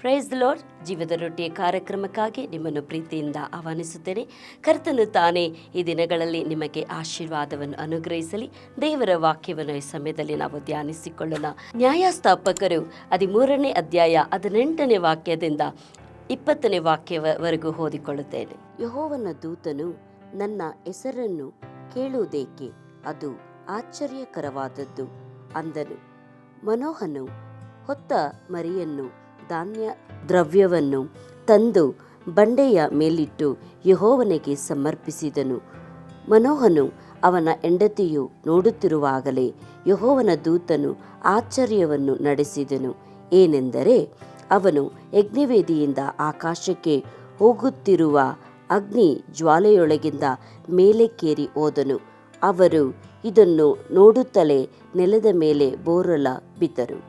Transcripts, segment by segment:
Price the lord. ಜೀವದ ರೊಟ್ಟಿಯ ಕಾರ್ಯಕ್ರಮಕ್ಕಾಗಿ ನಿಮ್ಮನ್ನು ಪ್ರೀತಿಯಿಂದ ಆಹ್ವಾನಿಸುತ್ತೇನೆ. ಕರ್ತನು ತಾನೇ ಈ ದಿನಗಳಲ್ಲಿ ನಿಮಗೆ ಆಶೀರ್ವಾದವನ್ನು ಅನುಗ್ರಹಿಸಲಿ. ದೇವರ ವಾಕ್ಯವನ್ನು ಈ ಸಮಯದಲ್ಲಿ ನಾವು ಧ್ಯಾನಿಸಿಕೊಳ್ಳೋಣ. ನ್ಯಾಯಸ್ಥಾಪಕರು 13ನೇ ಅಧ್ಯಾಯ 18ನೇ ವಾಕ್ಯದಿಂದ 20ನೇ ವಾಕ್ಯವರೆಗೂ ಓದಿಕೊಳ್ಳುತ್ತೇನೆ. ಯೆಹೋವನ ದೂತನು ನನ್ನ ಹೆಸರನ್ನು ಕೇಳುವುದೇಕೆ, ಅದು ಆಶ್ಚರ್ಯಕರವಾದದ್ದು ಅಂದನು. ಮನೋಹನು ಹೊತ್ತ ಮರಿಯನ್ನು ಧಾನ್ಯ ದ್ರವ್ಯವನ್ನು ತಂದು ಬಂಡೆಯ ಮೇಲಿಟ್ಟು ಯೆಹೋವನಿಗೆ ಸಮರ್ಪಿಸಿದನು. ಮನೋಹನು ಅವನ ಹೆಂಡತಿಯು ನೋಡುತ್ತಿರುವಾಗಲೇ ಯೆಹೋವನ ದೂತನು ಆಶ್ಚರ್ಯವನ್ನು ನಡೆಸಿದನು. ಏನೆಂದರೆ, ಅವನು ಯಜ್ಞವೇದಿಯಿಂದ ಆಕಾಶಕ್ಕೆ ಹೋಗುತ್ತಿರುವ ಅಗ್ನಿ ಜ್ವಾಲೆಯೊಳಗಿಂದ ಮೇಲಕ್ಕೇರಿ ಹೋದನು. ಅವರು ಇದನ್ನು ನೋಡುತ್ತಲೇ ನೆಲದ ಮೇಲೆ ಬೋರಲ ಬಿದ್ದರು.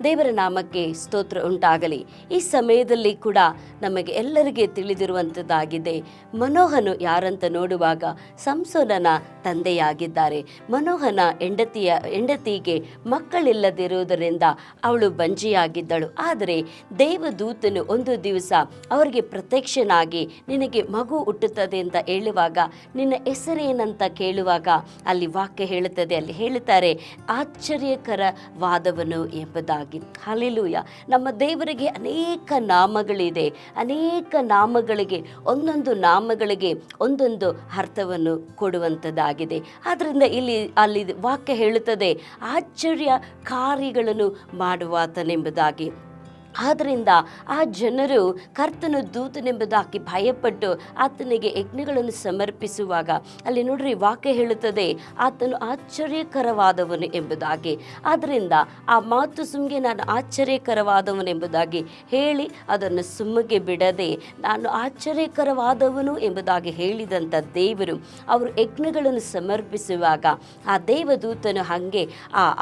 ದೇವರ ನಾಮಕ್ಕೆ ಸ್ತೋತ್ರ ಉಂಟಾಗಲಿ. ಈ ಸಮಯದಲ್ಲಿ ಕೂಡ ನಮಗೆ ಎಲ್ಲರಿಗೆ ತಿಳಿದಿರುವಂಥದ್ದಾಗಿದೆ, ಮನೋಹನು ಯಾರಂತ ನೋಡುವಾಗ ಸಂಸೋನನ ತಂದೆಯಾಗಿದ್ದಾರೆ. ಮನೋಹನ ಹೆಂಡತಿಗೆ ಮಕ್ಕಳಿಲ್ಲದಿರುವುದರಿಂದ ಅವಳು ಬಂಜಿಯಾಗಿದ್ದಳು. ಆದರೆ ದೇವದೂತನು ಒಂದು ದಿವಸ ಅವರಿಗೆ ಪ್ರತ್ಯಕ್ಷನಾಗಿ ನಿನಗೆ ಮಗು ಹುಟ್ಟುತ್ತದೆ ಅಂತ ಹೇಳುವಾಗ, ನಿನ್ನ ಹೆಸರೇನಂತ ಕೇಳುವಾಗ ಅಲ್ಲಿ ವಾಕ್ಯ ಹೇಳುತ್ತದೆ, ಅಲ್ಲಿ ಹೇಳುತ್ತಾರೆ ಆಶ್ಚರ್ಯಕರವಾದವನು ಎಂಬುದಾಗಿ. ಹಲ್ಲೆಲೂಯ. ನಮ್ಮ ದೇವರಿಗೆ ಅನೇಕ ನಾಮಗಳಿದೆ. ಅನೇಕ ನಾಮಗಳಿಗೆ ಒಂದೊಂದು ನಾಮಗಳಿಗೆ ಒಂದೊಂದು ಅರ್ಥವನ್ನು ಕೊಡುವಂಥದ್ದಾಗಿದೆ. ಆದ್ದರಿಂದ ಅಲ್ಲಿ ವಾಕ್ಯ ಹೇಳುತ್ತದೆ ಆಶ್ಚರ್ಯ ಕಾರ್ಯಗಳನ್ನು ಮಾಡುವಾತನೆಂಬುದಾಗಿ. ಆದ್ದರಿಂದ ಆ ಜನರು ಕರ್ತನ ದೂತನೆಂಬುದಾಗಿ ಭಯಪಟ್ಟು ಆತನಿಗೆ ಯಜ್ಞಗಳನ್ನು ಸಮರ್ಪಿಸುವಾಗ ಅಲ್ಲಿ ನೋಡ್ರಿ ವಾಕ್ಯ ಹೇಳುತ್ತದೆ ಆತನು ಆಶ್ಚರ್ಯಕರವಾದವನು ಎಂಬುದಾಗಿ. ಆದ್ದರಿಂದ ಆ ಮಾತು ಸುಮ್ಗೆ ನಾನು ಆಶ್ಚರ್ಯಕರವಾದವನು ಎಂಬುದಾಗಿ ಹೇಳಿ ಅದನ್ನು ಸುಮ್ಮಗೆ ಬಿಡದೆ ನಾನು ಆಶ್ಚರ್ಯಕರವಾದವನು ಎಂಬುದಾಗಿ ಹೇಳಿದಂಥ ದೇವರು ಅವರು ಯಜ್ಞಗಳನ್ನು ಸಮರ್ಪಿಸುವಾಗ ಆ ದೇವದೂತನು ಹಾಗೆ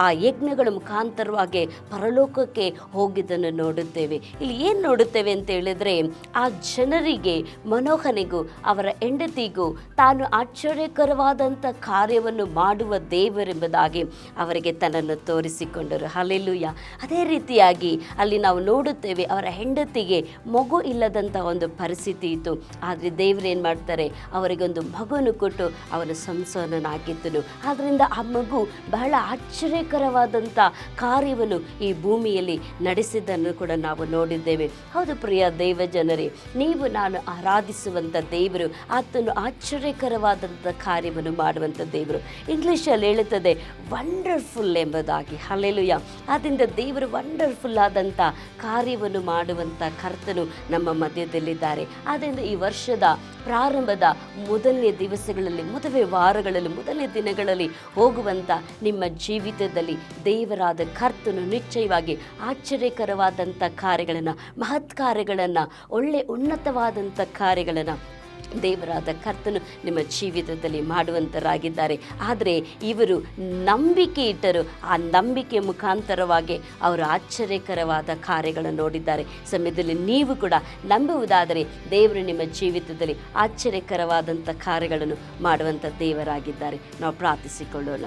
ಆ ಯಜ್ಞಗಳ ಮುಖಾಂತರವಾಗಿ ಪರಲೋಕಕ್ಕೆ ಹೋಗಿದ್ದನ್ನು ನೋಡುತ್ತೇವೆ. ಇಲ್ಲಿ ಏನು ನೋಡುತ್ತೇವೆ ಅಂತ ಹೇಳಿದ್ರೆ, ಆ ಜನರಿಗೆ ಮನೋಹನಿಗೂ ಅವರ ಹೆಂಡತಿಗೂ ತಾನು ಆಶ್ಚರ್ಯಕರವಾದಂಥ ಕಾರ್ಯವನ್ನು ಮಾಡುವ ದೇವರೆಂಬುದಾಗಿ ಅವರಿಗೆ ತನ್ನನ್ನು ತೋರಿಸಿಕೊಂಡರು. ಹಲ್ಲೆಲೂಯ. ಅದೇ ರೀತಿಯಾಗಿ ಅಲ್ಲಿ ನಾವು ನೋಡುತ್ತೇವೆ ಅವರ ಹೆಂಡತಿಗೆ ಮಗು ಇಲ್ಲದಂಥ ಒಂದು ಪರಿಸ್ಥಿತಿ ಇತ್ತು. ಆದರೆ ದೇವರೇನು ಮಾಡ್ತಾರೆ, ಅವರಿಗೊಂದು ಮಗುವನ್ನು ಕೊಟ್ಟು ಅವನು ಸಂಸೋನನಾಗಿದ್ದನು. ಆದ್ದರಿಂದ ಆ ಮಗು ಬಹಳ ಆಶ್ಚರ್ಯಕರವಾದಂಥ ಕಾರ್ಯವನ್ನು ಈ ಭೂಮಿಯಲ್ಲಿ ನಡೆಸಿದ್ದನ್ನು ಕೂಡ ನಾವು ನೋಡಿದ್ದೇವೆ. ಹೌದು ಪ್ರಿಯ ದೇವ ಜನರೇ, ನೀವು ನಾನು ಆರಾಧಿಸುವಂಥ ದೇವರು ಆತನು ಆಶ್ಚರ್ಯಕರವಾದಂಥ ಕಾರ್ಯವನ್ನು ಮಾಡುವಂಥ ದೇವರು. ಇಂಗ್ಲೀಷಲ್ಲಿ ಹೇಳುತ್ತದೆ ವಂಡರ್ಫುಲ್ ಎಂಬುದಾಗಿ. ಹಲ್ಲೆಲೂಯ. ಆದ್ದರಿಂದ ದೇವರು ವಂಡರ್ಫುಲ್ ಆದಂಥ ಕಾರ್ಯವನ್ನು ಮಾಡುವಂಥ ಕರ್ತನು ನಮ್ಮ ಮಧ್ಯದಲ್ಲಿದ್ದಾರೆ. ಆದ್ದರಿಂದ ಈ ವರ್ಷದ ಪ್ರಾರಂಭದ ಮೊದಲನೇ ದಿವಸಗಳಲ್ಲಿ, ಮೊದಲನೇ ವಾರಗಳಲ್ಲಿ, ಮೊದಲನೇ ದಿನಗಳಲ್ಲಿ ಹೋಗುವಂಥ ನಿಮ್ಮ ಜೀವಿತದಲ್ಲಿ ದೇವರಾದ ಕರ್ತನು ನಿಶ್ಚಯವಾಗಿ ಆಶ್ಚರ್ಯಕರವಾದಂಥ ಕಾರ್ಯಗಳನ್ನು, ಮಹತ್ ಕಾರ್ಯಗಳನ್ನು, ಒಳ್ಳೆ ಉನ್ನತವಾದಂಥ ಕಾರ್ಯಗಳನ್ನು ದೇವರಾದ ಕರ್ತನು ನಿಮ್ಮ ಜೀವಿತದಲ್ಲಿ ಮಾಡುವಂತರಾಗಿದ್ದಾರೆ. ಆದರೆ ಇವರು ನಂಬಿಕೆ ಇಟ್ಟರು. ಆ ನಂಬಿಕೆ ಮುಖಾಂತರವಾಗಿ ಅವರು ಆಶ್ಚರ್ಯಕರವಾದ ಕಾರ್ಯಗಳನ್ನು ನೋಡಿದ್ದಾರೆ. ಸಮಯದಲ್ಲಿ ನೀವು ಕೂಡ ನಂಬುವುದಾದರೆ ದೇವರು ನಿಮ್ಮ ಜೀವಿತದಲ್ಲಿ ಆಶ್ಚರ್ಯಕರವಾದಂಥ ಕಾರ್ಯಗಳನ್ನು ಮಾಡುವಂಥ ದೇವರಾಗಿದ್ದಾರೆ. ನಾವು ಪ್ರಾರ್ಥಿಸಿಕೊಳ್ಳೋಣ.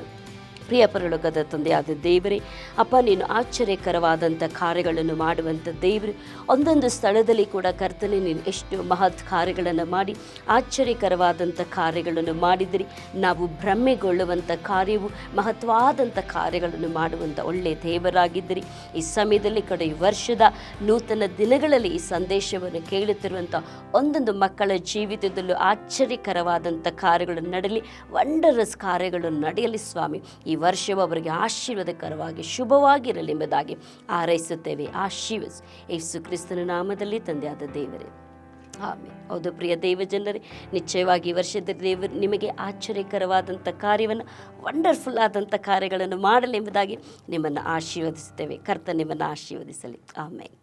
ಪ್ರಿಯ ಪರಲೋಕದ ತಂದೆಯಾದ ದೇವರೇ, ಅಪ್ಪ ನೀನು ಆಶ್ಚರ್ಯಕರವಾದಂಥ ಕಾರ್ಯಗಳನ್ನು ಮಾಡುವಂಥ ದೇವರು. ಒಂದೊಂದು ಸ್ಥಳದಲ್ಲಿ ಕೂಡ ಕರ್ತನೆ ನೀನು ಎಷ್ಟು ಮಹತ್ ಕಾರ್ಯಗಳನ್ನು ಮಾಡಿ ಆಶ್ಚರ್ಯಕರವಾದಂಥ ಕಾರ್ಯಗಳನ್ನು ಮಾಡಿದಿರಿ. ನಾವು ಭ್ರಮೆಗೊಳ್ಳುವಂಥ ಕಾರ್ಯವು ಮಹತ್ವಾದಂಥ ಕಾರ್ಯಗಳನ್ನು ಮಾಡುವಂಥ ಒಳ್ಳೆಯ ದೇವರಾಗಿದ್ದಿರಿ. ಈ ಸಮಯದಲ್ಲಿ ಈ ವರ್ಷದ ನೂತನ ದಿನಗಳಲ್ಲಿ ಈ ಸಂದೇಶವನ್ನು ಕೇಳುತ್ತಿರುವಂಥ ಒಂದೊಂದು ಮಕ್ಕಳ ಜೀವಿತದಲ್ಲೂ ಆಶ್ಚರ್ಯಕರವಾದಂಥ ಕಾರ್ಯಗಳನ್ನು ನಡೆಯಲಿ, ವಂಡರಸ್ ಕಾರ್ಯಗಳನ್ನು ನಡೆಯಲಿ ಸ್ವಾಮಿ. ಈ ವರ್ಷವು ಅವರಿಗೆ ಆಶೀರ್ವಾದಕರವಾಗಿ ಶುಭವಾಗಿರಲಿ ಎಂಬುದಾಗಿ ಹಾರೈಸುತ್ತೇವೆ. ಆಶೀರ್ವದಿಸಿ ಯೇಸು ಕ್ರಿಸ್ತನ ನಾಮದಲ್ಲಿ ತಂದೆಯಾದ ದೇವರೇ, ಆಮೆನ್. ಹೌದು ಪ್ರಿಯ ದೇವ ಜನರೇ, ನಿಶ್ಚಯವಾಗಿ ಈ ವರ್ಷದ ದೇವರು ನಿಮಗೆ ಆಶ್ಚರ್ಯಕರವಾದಂಥ ಕಾರ್ಯವನ್ನು, ವಂಡರ್ಫುಲ್ ಆದಂಥ ಕಾರ್ಯಗಳನ್ನು ಮಾಡಲೆಂಬುದಾಗಿ ನಿಮ್ಮನ್ನು ಆಶೀರ್ವದಿಸುತ್ತೇವೆ. ಕರ್ತನ ನಿಮ್ಮನ್ನು ಆಶೀರ್ವದಿಸಲಿ. ಆಮೆನ್.